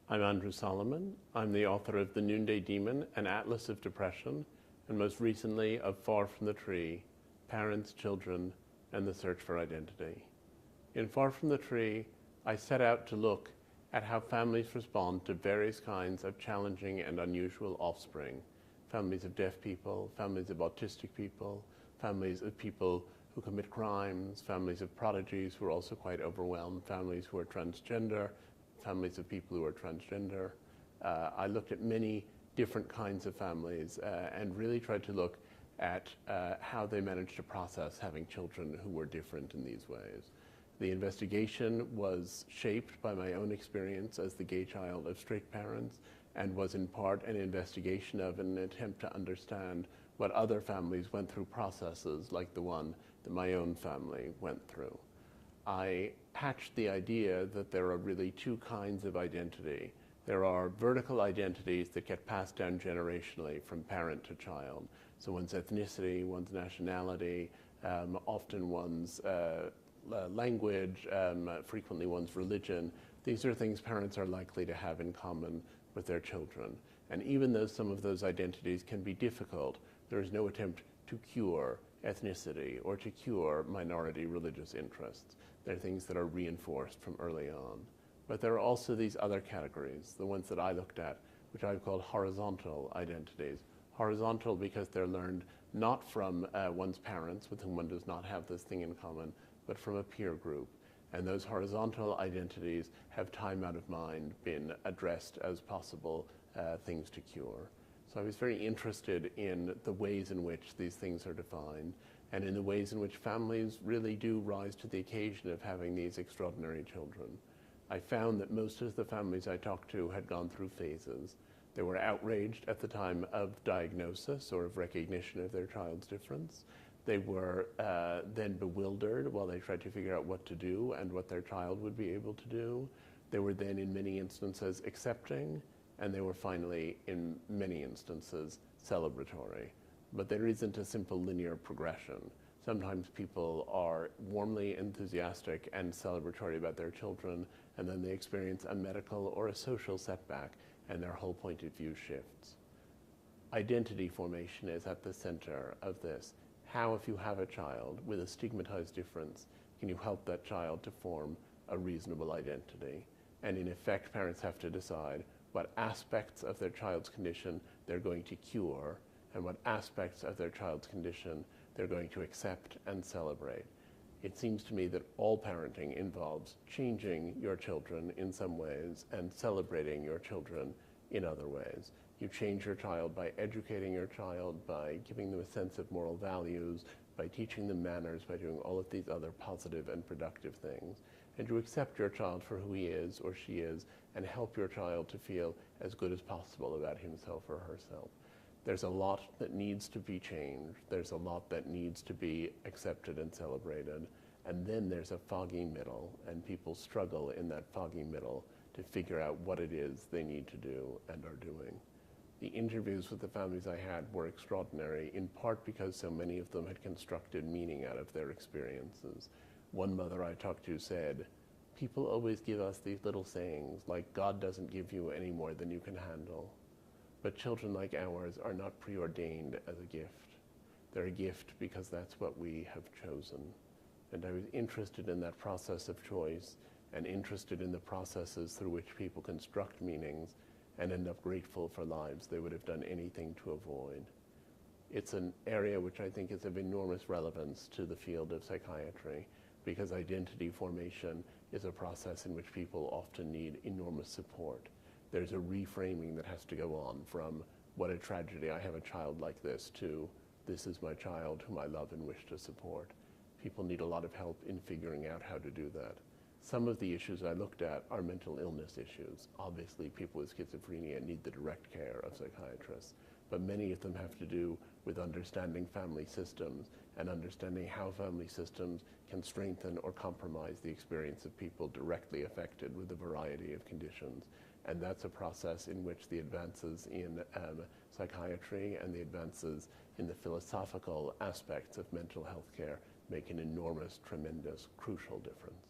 I'm Andrew Solomon. I'm the author of The Noonday Demon, An Atlas of Depression, and most recently of Far from the Tree, Parents, Children, and the Search for Identity. In Far from the Tree, I set out to look at how families respond to various kinds of challenging and unusual offspring. Families of deaf people, families of autistic people, families of people who commit crimes, families of prodigies who are also quite overwhelmed, families who are transgender, families of people who are transgender. I looked at many different kinds of families and really tried to look at how they managed to process having children who were different in these ways. The investigation was shaped by my own experience as the gay child of straight parents and was in part an investigation of an attempt to understand what other families went through processes like the one that my own family went through. I hatched the idea that there are really two kinds of identity. There are vertical identities that get passed down generationally from parent to child. So one's ethnicity, one's nationality, often one's language, frequently one's religion. These are things parents are likely to have in common with their children. And even though some of those identities can be difficult, there is no attempt to cure ethnicity or to cure minority religious interests. They're things that are reinforced from early on. But there are also these other categories, the ones that I looked at, which I've called horizontal identities. Horizontal because they're learned not from one's parents, with whom one does not have this thing in common, but from a peer group. And those horizontal identities have time out of mind been addressed as possible things to cure. So I was very interested in the ways in which these things are defined and in the ways in which families really do rise to the occasion of having these extraordinary children. I found that most of the families I talked to had gone through phases. They were outraged at the time of diagnosis or of recognition of their child's difference. They were then bewildered while they tried to figure out what to do and what their child would be able to do. They were then in many instances accepting, and they were finally, in many instances, celebratory. But there isn't a simple linear progression. Sometimes people are warmly enthusiastic and celebratory about their children, and then they experience a medical or a social setback, and their whole point of view shifts. Identity formation is at the center of this. How, if you have a child with a stigmatized difference, can you help that child to form a reasonable identity? And in effect, parents have to decide what aspects of their child's condition they're going to cure and what aspects of their child's condition they're going to accept and celebrate. It seems to me that all parenting involves changing your children in some ways and celebrating your children in other ways. You change your child by educating your child, by giving them a sense of moral values, by teaching them manners, by doing all of these other positive and productive things. And you accept your child for who he is or she is and help your child to feel as good as possible about himself or herself. There's a lot that needs to be changed. There's a lot that needs to be accepted and celebrated. And then there's a foggy middle, and people struggle in that foggy middle to figure out what it is they need to do and are doing. The interviews with the families I had were extraordinary, in part because so many of them had constructed meaning out of their experiences. One mother I talked to said, "People always give us these little sayings, like God doesn't give you any more than you can handle. But children like ours are not preordained as a gift. They're a gift because that's what we have chosen." And I was interested in that process of choice and interested in the processes through which people construct meanings and end up grateful for lives they would have done anything to avoid. It's an area which I think is of enormous relevance to the field of psychiatry because identity formation is a process in which people often need enormous support. There's a reframing that has to go on from what a tragedy, I have a child like this, to this is my child whom I love and wish to support. People need a lot of help in figuring out how to do that. Some of the issues I looked at are mental illness issues. Obviously, people with schizophrenia need the direct care of psychiatrists, but many of them have to do with understanding family systems and understanding how family systems can strengthen or compromise the experience of people directly affected with a variety of conditions. And that's a process in which the advances in psychiatry and the advances in the philosophical aspects of mental health care make an enormous, tremendous, crucial difference.